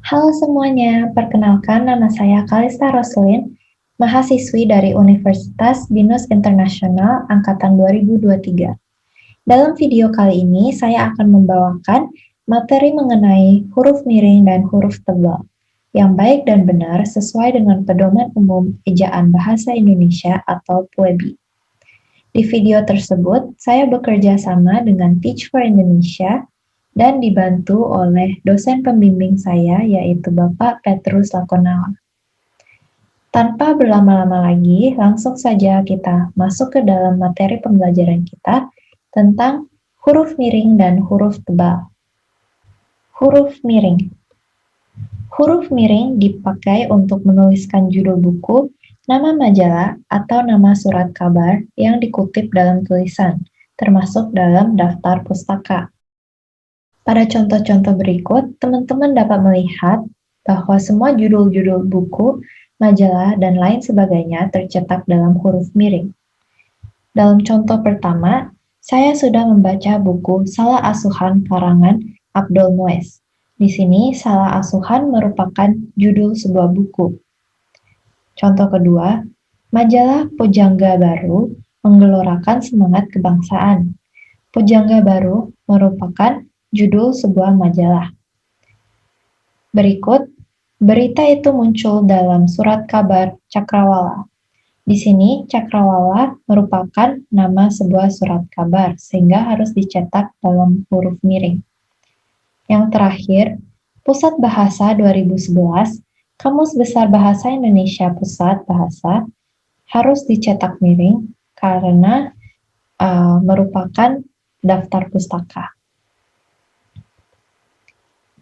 Halo semuanya, perkenalkan nama saya Kalista Roslin, mahasiswi dari Universitas Binus Internasional Angkatan 2023. Dalam video kali ini, saya akan membawakan materi mengenai huruf miring dan huruf tebal, yang baik dan benar sesuai dengan Pedoman Umum Ejaan Bahasa Indonesia atau PUEBI. Di video tersebut, saya bekerja sama dengan Teach for Indonesia dan dibantu oleh dosen pembimbing saya, yaitu Bapak Petrus Lakonala. Tanpa berlama-lama lagi, langsung saja kita masuk ke dalam materi pembelajaran kita tentang huruf miring dan huruf tebal. Huruf miring. Huruf miring dipakai untuk menuliskan judul buku, nama majalah, atau nama surat kabar yang dikutip dalam tulisan, termasuk dalam daftar pustaka. Pada contoh-contoh berikut, teman-teman dapat melihat bahwa semua judul-judul buku, majalah, dan lain sebagainya tercetak dalam huruf miring. Dalam contoh pertama, saya sudah membaca buku Salah Asuhan karangan Abdul Muez. Di sini, Salah Asuhan merupakan judul sebuah buku. Contoh kedua, majalah Pujangga Baru menggelorakan semangat kebangsaan. Pujangga Baru merupakan judul sebuah majalah. Berikut, berita itu muncul dalam surat kabar Cakrawala. Di sini, Cakrawala merupakan nama sebuah surat kabar, sehingga harus dicetak dalam huruf miring. Yang terakhir, Pusat Bahasa 2011, Kamus Besar Bahasa Indonesia Pusat Bahasa, harus dicetak miring karena merupakan daftar pustaka.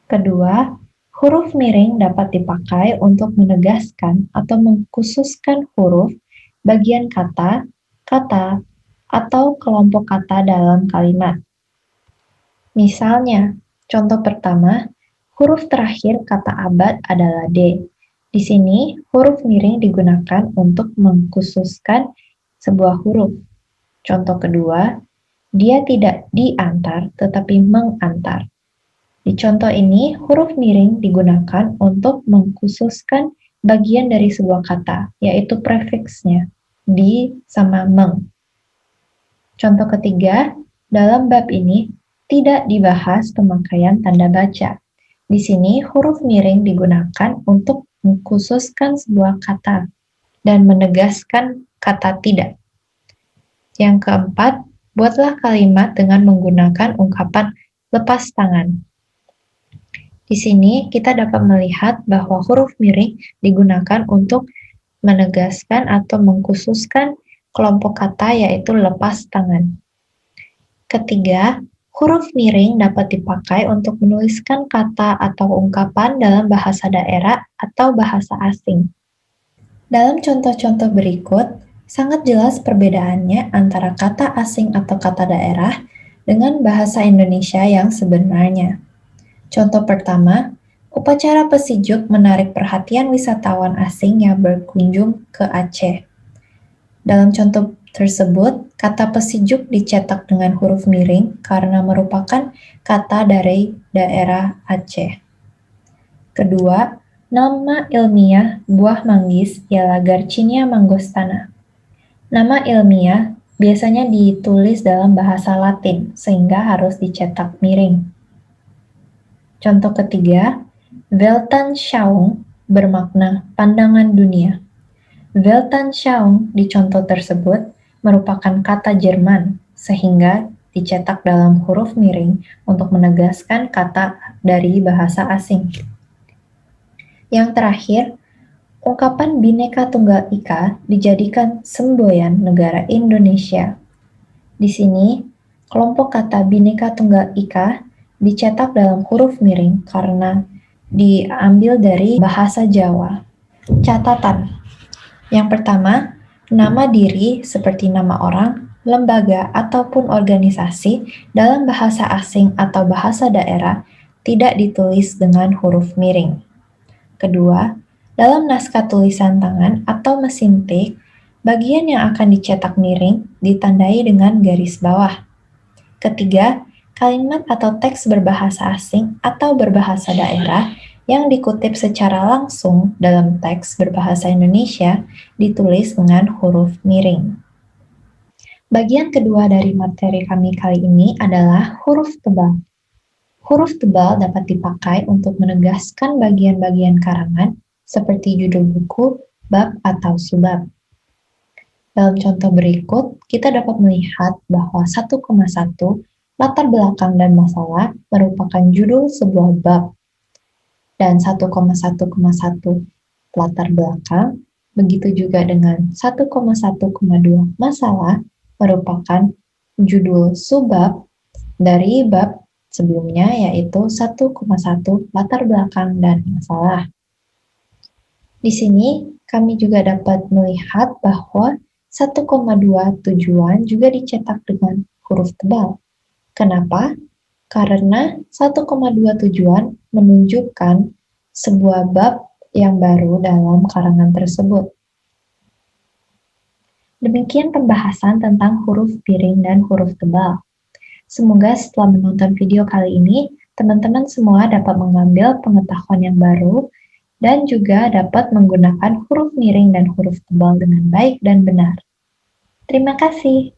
Kedua, huruf miring dapat dipakai untuk menegaskan atau mengkhususkan huruf, bagian kata, atau kelompok kata dalam kalimat. Misalnya, contoh pertama, huruf terakhir kata abad adalah D. Di sini, huruf miring digunakan untuk mengkhususkan sebuah huruf. Contoh kedua, dia tidak diantar tetapi mengantar. Di contoh ini, huruf miring digunakan untuk mengkhususkan bagian dari sebuah kata, yaitu prefiksnya, di sama meng. Contoh ketiga, dalam bab ini tidak dibahas pemakaian tanda baca. Di sini, huruf miring digunakan untuk mengkhususkan sebuah kata dan menegaskan kata tidak. Yang keempat, buatlah kalimat dengan menggunakan ungkapan lepas tangan. Di sini kita dapat melihat bahwa huruf miring digunakan untuk menegaskan atau mengkhususkan kelompok kata yaitu lepas tangan. Ketiga, huruf miring dapat dipakai untuk menuliskan kata atau ungkapan dalam bahasa daerah atau bahasa asing. Dalam contoh-contoh berikut, sangat jelas perbedaannya antara kata asing atau kata daerah dengan bahasa Indonesia yang sebenarnya. Contoh pertama, upacara pesijuk menarik perhatian wisatawan asing yang berkunjung ke Aceh. Dalam contoh tersebut, kata pesijuk dicetak dengan huruf miring karena merupakan kata dari daerah Aceh. Kedua, nama ilmiah buah manggis ialah Garcinia mangostana. Nama ilmiah biasanya ditulis dalam bahasa Latin, sehingga harus dicetak miring. Contoh ketiga, Weltanschauung bermakna pandangan dunia. Weltanschauung di contoh tersebut merupakan kata Jerman, sehingga dicetak dalam huruf miring untuk menegaskan kata dari bahasa asing. Yang terakhir, ungkapan Bhinneka Tunggal Ika dijadikan semboyan negara Indonesia. Di sini, kelompok kata Bhinneka Tunggal Ika dicetak dalam huruf miring karena diambil dari bahasa Jawa. Catatan. Yang pertama, nama diri seperti nama orang, lembaga, ataupun organisasi dalam bahasa asing atau bahasa daerah tidak ditulis dengan huruf miring. Kedua, dalam naskah tulisan tangan atau mesin tik, bagian yang akan dicetak miring ditandai dengan garis bawah. Ketiga, kalimat atau teks berbahasa asing atau berbahasa daerah yang dikutip secara langsung dalam teks berbahasa Indonesia ditulis dengan huruf miring. Bagian kedua dari materi kami kali ini adalah huruf tebal. Huruf tebal dapat dipakai untuk menegaskan bagian-bagian karangan seperti judul buku, bab, atau subbab. Dalam contoh berikut, kita dapat melihat bahwa 1,1 latar belakang dan masalah merupakan judul sebuah bab, dan 1,1,1 latar belakang, begitu juga dengan 1,1,2 masalah merupakan judul subbab dari bab sebelumnya, yaitu 1,1 latar belakang dan masalah. Di sini kami juga dapat melihat bahwa 1,2 tujuan juga dicetak dengan huruf tebal. Kenapa? Karena 1,2 tujuan menunjukkan sebuah bab yang baru dalam karangan tersebut. Demikian pembahasan tentang huruf piring dan huruf tebal. Semoga setelah menonton video kali ini, teman-teman semua dapat mengambil pengetahuan yang baru dan juga dapat menggunakan huruf miring dan huruf tebal dengan baik dan benar. Terima kasih.